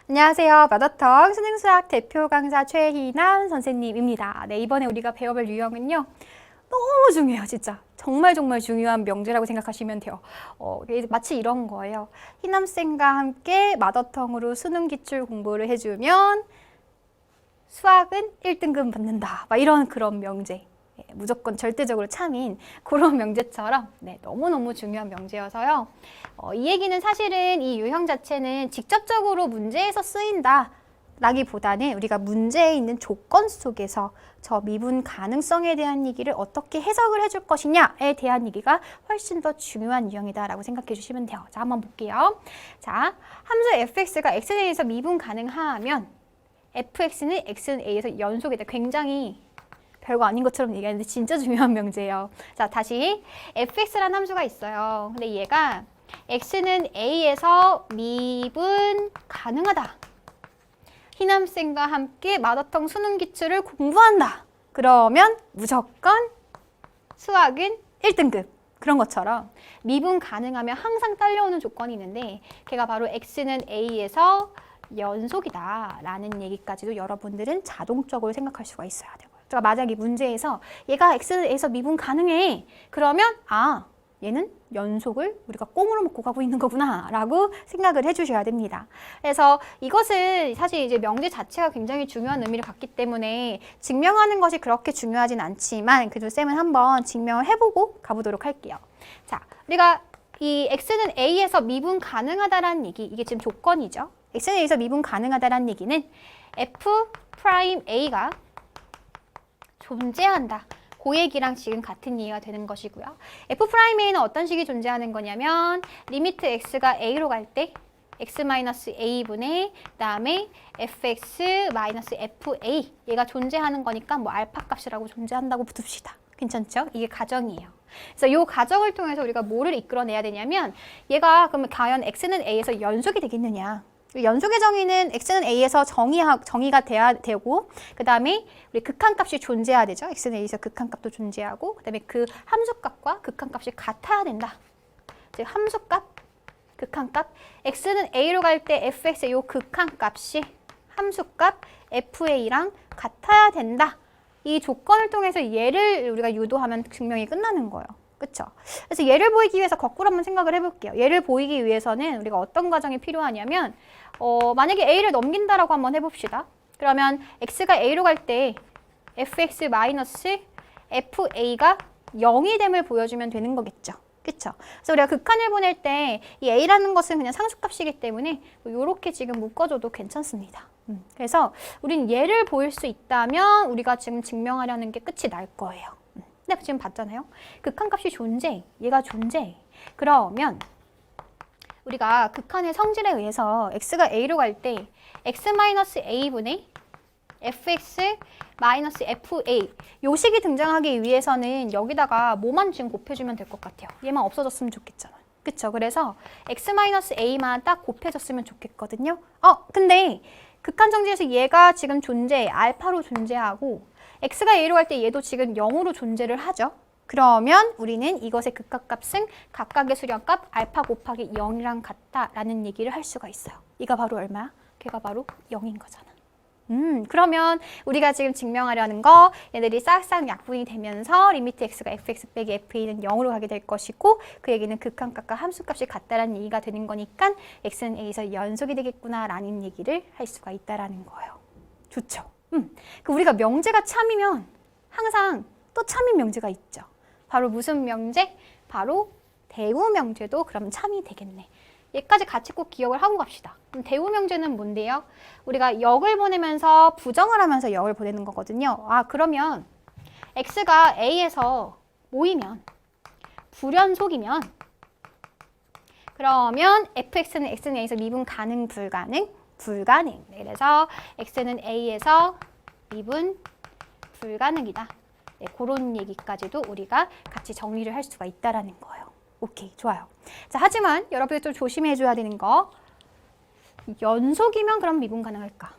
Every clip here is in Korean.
안녕하세요. 마더텅 수능수학 대표 강사 최희남 선생님입니다. 네, 이번에 우리가 배워볼 유형은요. 너무 중요해요, 진짜. 정말 중요한 명제라고 생각하시면 돼요. 마치 이런 거예요. 희남쌤과 함께 마더텅으로 수능 기출 공부를 해주면 수학은 1등급 받는다. 막 이런 그런 명제. 네, 무조건 절대적으로 참인 그런 명제처럼 너무너무 중요한 명제여서요. 이 얘기는 사실은 이 유형 자체는 직접적으로 문제에서 쓰인다 라기보다는 우리가 문제에 있는 조건 속에서 저 미분 가능성에 대한 얘기를 어떻게 해석을 해줄 것이냐에 대한 얘기가 훨씬 더 중요한 유형이다 라고 생각해 주시면 돼요. 자, 한번 볼게요. 자, 함수 fx가 xn에서 미분 가능하면 fx는 xnA에서 연속이다. 굉장히 별거 아닌 것처럼 얘기하는데 진짜 중요한 명제예요. 자, 다시 fx라는 함수가 있어요. 근데 얘가 x는 a에서 미분 가능하다. 희남쌤과 함께 마더텅 수능 기출을 공부한다. 그러면 무조건 수학은 1등급. 그런 것처럼 미분 가능하면 항상 딸려오는 조건이 있는데 걔가 바로 x는 a에서 연속이다 라는 얘기까지도 여러분들은 자동적으로 생각할 수가 있어야 되고요. 그러니까 만약에 문제에서 얘가 x는 a에서 미분 가능해. 그러면 얘는 연속을 우리가 꽁으로 먹고 가고 있는 거구나 라고 생각을 해주셔야 됩니다. 그래서 이것은 사실 이제 명제 자체가 굉장히 중요한 의미를 갖기 때문에 증명하는 것이 그렇게 중요하진 않지만 그래도 쌤은 한번 증명을 해보고 가보도록 할게요. 자, 우리가 이 x는 a에서 미분 가능하다라는 얘기, 이게 지금 조건이죠. x는 a에서 미분 가능하다라는 얘기는 f'a가 존재한다. 그 얘기랑 지금 같은 이해가 되는 것이고요. f'a는 어떤 식이 존재하는 거냐면 리미트 x가 a로 갈 때 x-a분의 그다음에 fx-fa 얘가 존재하는 거니까 뭐 알파 값이라고 존재한다고 붙읍시다. 괜찮죠? 이게 가정이에요. 그래서 이 가정을 통해서 우리가 뭐를 이끌어내야 되냐면 얘가 그러면 과연 x는 a에서 연속이 되겠느냐. 연속의 정의는 x는 a에서 정의가 돼야 되고 그 다음에 우리 극한값이 존재해야 되죠. x는 a에서 극한값도 존재하고 그 다음에 그 함수값과 극한값이 같아야 된다. 즉 함수값, 극한값 x는 a로 갈 때 fx의 요 극한값이 함수값 fa랑 같아야 된다. 이 조건을 통해서 얘를 우리가 유도하면 증명이 끝나는 거예요. 그쵸? 그래서 얘를 보이기 위해서 거꾸로 한번 생각을 해볼게요. 얘를 보이기 위해서는 우리가 어떤 과정이 필요하냐면 만약에 a를 넘긴다라고 한번 해봅시다. 그러면 x가 a로 갈 때 fx-fa가 0이 됨을 보여주면 되는 거겠죠. 그쵸? 그래서 우리가 극한을 보낼 때 이 a라는 것은 그냥 상수값이기 때문에 이렇게 지금 묶어줘도 괜찮습니다. 그래서 우린 얘를 보일 수 있다면 우리가 지금 증명하려는 게 끝이 날 거예요. 근데 지금 봤잖아요. 극한값이 존재, 얘가 존재. 그러면 우리가 극한의 성질에 의해서 x가 a로 갈 때 x-a분의 fx-fa 요 식이 등장하기 위해서는 여기다가 뭐만 지금 곱해주면 될 것 같아요. 얘만 없어졌으면 좋겠잖아. 그쵸? 그래서 x-a만 딱 곱해졌으면 좋겠거든요. 근데 극한 정지에서 얘가 지금 알파로 존재하고 x가 a로 갈 때 얘도 지금 0으로 존재를 하죠. 그러면 우리는 이것의 극한값은 각각의 수렴값 알파 곱하기 0이랑 같다라는 얘기를 할 수가 있어요. 이가 바로 얼마야? 걔가 바로 0인 거잖아. 그러면 우리가 지금 증명하려는 거 얘들이 싹싹 약분이 되면서 리미트 x가 fx 빼기 fa는 0으로 가게 될 것이고 그 얘기는 극한값과 함수값이 같다라는 얘기가 되는 거니까 x는 a에서 연속이 되겠구나 라는 얘기를 할 수가 있다라는 거예요. 좋죠? 우리가 명제가 참이면 항상 또 참인 명제가 있죠. 바로 무슨 명제? 바로 대우 명제도 그럼 참이 되겠네. 얘까지 같이 꼭 기억을 하고 갑시다. 그럼 대우 명제는 뭔데요? 우리가 역을 보내면서 부정을 하면서 역을 보내는 거거든요. 그러면 x가 a에서 모이면 불연속이면 그러면 fx는 x는 a에서 미분 가능 불가능? 불가능. 그래서 x는 a에서 미분 불가능이다. 그런 얘기까지도 우리가 같이 정리를 할 수가 있다라는 거예요. 오케이, 좋아요. 자, 하지만 여러분들 좀 조심해줘야 되는 거 연속이면 그럼 미분 가능할까?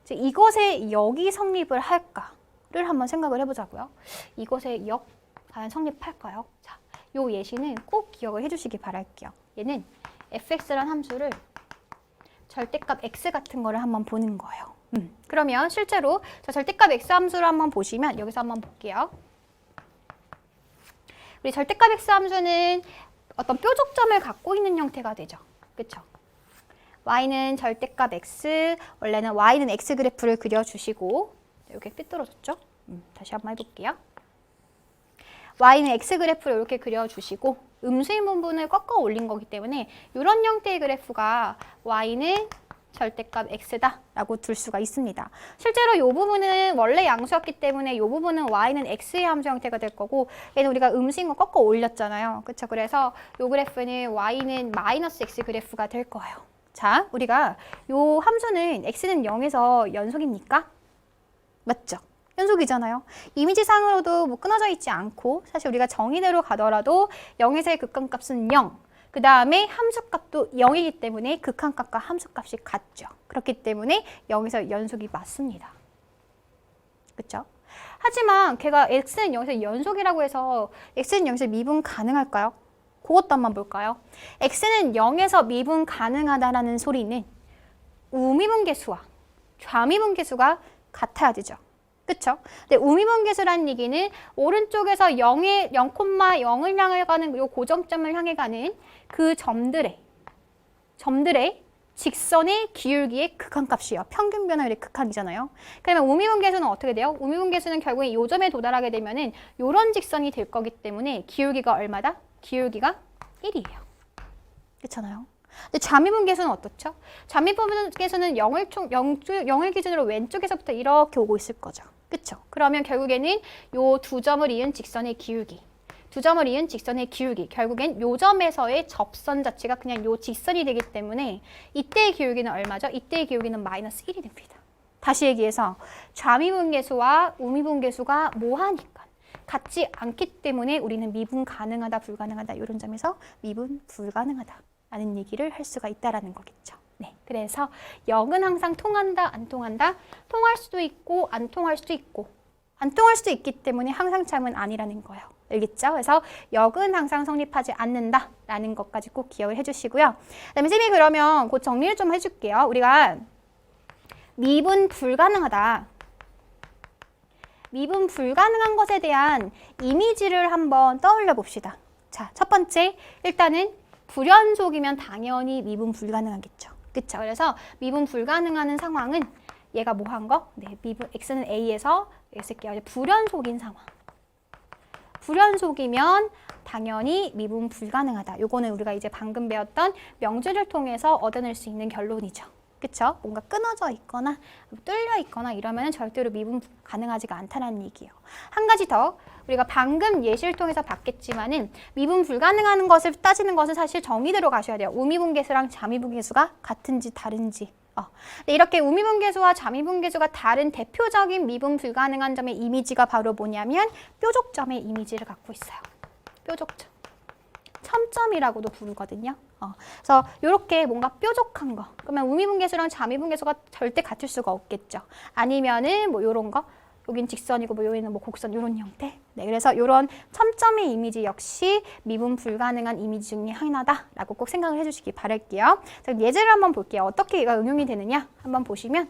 즉, 이것의 역이 성립을 할까를 한번 생각을 해보자고요. 이것의 역 과연 성립할까요? 자, 요 예시는 꼭 기억을 해주시기 바랄게요. 얘는 fx란 함수를 절대값 x 같은 거를 한번 보는 거예요. 그러면 실제로 저 절대값 x 함수를 한번 보시면 여기서 한번 볼게요. 우리 절대값 x 함수는 어떤 뾰족점을 갖고 있는 형태가 되죠. 그쵸? y는 절대값 x, 원래는 y는 x 그래프를 그려주시고 이렇게 삐뚤어졌죠? 다시 한번 해볼게요. y는 x 그래프를 이렇게 그려주시고 음수인 부분을 꺾어 올린 거기 때문에 이런 형태의 그래프가 y는 절대값 x다 라고 둘 수가 있습니다. 실제로 이 부분은 원래 양수였기 때문에 이 부분은 y는 x의 함수 형태가 될 거고 얘는 우리가 음수인 거 꺾어 올렸잖아요. 그쵸? 그래서 이 그래프는 y는 마이너스 x 그래프가 될 거예요. 자, 우리가 이 함수는 x는 0에서 연속입니까? 맞죠? 연속이잖아요. 이미지상으로도 뭐 끊어져 있지 않고 사실 우리가 정의대로 가더라도 0에서의 극한값은 0. 그 다음에 함수값도 0이기 때문에 극한값과 함수값이 같죠. 그렇기 때문에 0에서 연속이 맞습니다. 그렇죠? 하지만 걔가 x는 0에서 연속이라고 해서 x는 0에서 미분 가능할까요? 그것도 한번 볼까요? x는 0에서 미분 가능하다라는 소리는 우미분계수와 좌미분계수가 같아야 되죠. 그쵸? 근데 우미분계수라는 얘기는 오른쪽에서 0,0을 향해 가는 요 고정점을 향해 가는 그 점들의 직선의 기울기의 극한값이에요. 평균 변화율의 극한이잖아요. 그러면 우미분계수는 어떻게 돼요? 우미분계수는 결국에 요 점에 도달하게 되면은 요런 직선이 될 거기 때문에 기울기가 얼마다? 기울기가 1이에요. 그렇잖아요. 근데 좌미분계수는 어떻죠? 좌미분계수는 0을 기준으로 왼쪽에서부터 이렇게 오고 있을 거죠. 그쵸? 그러면 결국에는 요 두 점을 이은 직선의 기울기, 결국엔 요 점에서의 접선 자체가 그냥 요 직선이 되기 때문에 이때의 기울기는 얼마죠? 이때의 기울기는 마이너스 1이 됩니다. 다시 얘기해서 좌미분계수와 우미분계수가 뭐하니까 같지 않기 때문에 우리는 미분 가능하다, 불가능하다 이런 점에서 미분 불가능하다 라는 얘기를 할 수가 있다라는 거겠죠. 네, 그래서 0은 항상 통한다, 안 통한다? 통할 수도 있고 안 통할 수도 있고 안 통할 수도 있기 때문에 항상 참은 아니라는 거예요. 알겠죠? 그래서 0은 항상 성립하지 않는다라는 것까지 꼭 기억을 해주시고요. 그다음에 쌤이 그러면 그 정리를 좀 해줄게요. 우리가 미분 불가능하다. 미분 불가능한 것에 대한 이미지를 한번 떠올려 봅시다. 자, 첫 번째, 일단은 불연속이면 당연히 미분 불가능하겠죠. 그쵸? 그래서 미분 불가능한 상황은 얘가 뭐 한 거? 네, 미분 x는 a에서 쓸게요. 불연속인 상황. 불연속이면 당연히 미분 불가능하다. 요거는 우리가 이제 방금 배웠던 명제를 통해서 얻어낼 수 있는 결론이죠. 그쵸? 뭔가 끊어져 있거나 뚫려 있거나 이러면 절대로 미분 가능하지가 않다는 얘기예요. 한 가지 더, 우리가 방금 예시를 통해서 봤겠지만은 미분 불가능한 것을 따지는 것은 사실 정의대로 가셔야 돼요. 우미분계수랑 좌미분계수가 같은지 다른지. 네, 이렇게 우미분계수와 좌미분계수가 다른 대표적인 미분 불가능한 점의 이미지가 바로 뭐냐면 뾰족점의 이미지를 갖고 있어요. 뾰족점. 첨점이라고도 부르거든요. 그래서 이렇게 뭔가 뾰족한 거. 그러면 우미분계수랑 좌미분계수가 절대 같을 수가 없겠죠. 아니면은 뭐 이런 거. 여긴 직선이고 뭐 여기는 뭐 곡선 이런 형태. 네, 그래서 이런 첨점의 이미지 역시 미분 불가능한 이미지 중에 하나다라고 꼭 생각을 해주시기 바랄게요. 자, 예제를 한번 볼게요. 어떻게 얘가 응용이 되느냐 한번 보시면,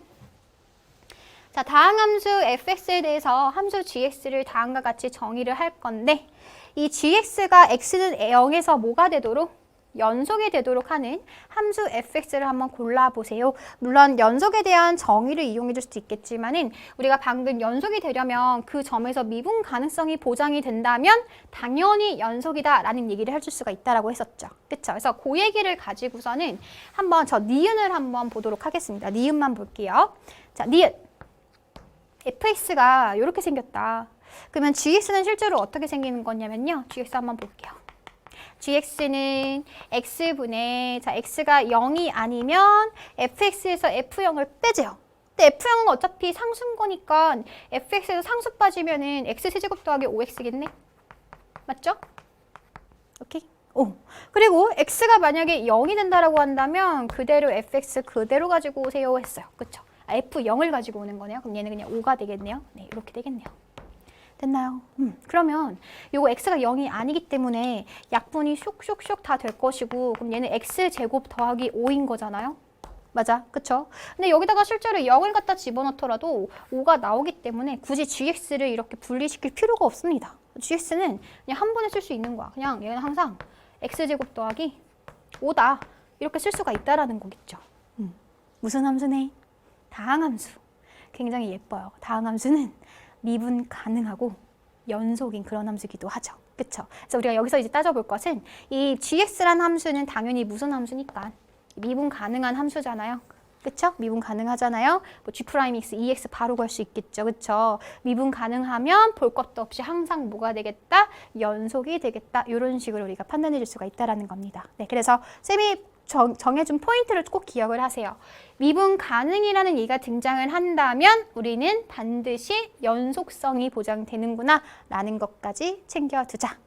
자, 다항함수 fx에 대해서 함수 gx를 다음과 같이 정의를 할 건데, 이 gx가 x는 0에서 뭐가 되도록? 연속이 되도록 하는 함수 fx를 한번 골라보세요. 물론 연속에 대한 정의를 이용해 줄 수도 있겠지만은 우리가 방금 연속이 되려면 그 점에서 미분 가능성이 보장이 된다면 당연히 연속이다라는 얘기를 해줄 수가 있다라고 했었죠. 그쵸? 그래서 그 얘기를 가지고서는 한번 저 니은을 한번 보도록 하겠습니다. 니은만 볼게요. 자, 니은. fx가 이렇게 생겼다. 그러면 gx는 실제로 어떻게 생기는 거냐면요. gx 한번 볼게요. gx는 x분의, 자, x가 0이 아니면 fx에서 f0을 빼줘요. 근데 f0은 어차피 상수인 거니까 fx에서 상수 빠지면은 x세제곱 더하기 5x겠네? 맞죠? 오케이? 오. 그리고 x가 만약에 0이 된다라고 한다면 그대로 fx 그대로 가지고 오세요 했어요. 그쵸? f0을 가지고 오는 거네요. 그럼 얘는 그냥 5가 되겠네요. 네, 이렇게 되겠네요. 됐나요? 그러면 요거 x가 0이 아니기 때문에 약분이 슉슉슉 다 될 것이고, 그럼 얘는 x제곱 더하기 5인 거잖아요. 맞아, 그쵸? 근데 여기다가 실제로 0을 갖다 집어넣더라도 5가 나오기 때문에 굳이 gx를 이렇게 분리시킬 필요가 없습니다. gx는 그냥 한 번에 쓸 수 있는 거야. 그냥 얘는 항상 x제곱 더하기 5다. 이렇게 쓸 수가 있다라는 거겠죠. 무슨 함수네? 다항함수. 굉장히 예뻐요. 다항함수는 미분 가능하고 연속인 그런 함수기도 하죠. 그쵸? 그래서 우리가 여기서 이제 따져볼 것은 이 gx란 함수는 당연히 무슨 함수니까 미분 가능한 함수잖아요. 그쵸? 미분 가능하잖아요. 뭐 G'X, EX 바로 걸 수 있겠죠. 그쵸? 미분 가능하면 볼 것도 없이 항상 뭐가 되겠다? 연속이 되겠다. 이런 식으로 우리가 판단해 줄 수가 있다는 겁니다. 네, 그래서 쌤이 정해준 포인트를 꼭 기억을 하세요. 미분 가능이라는 얘기가 등장을 한다면 우리는 반드시 연속성이 보장되는구나 라는 것까지 챙겨두자.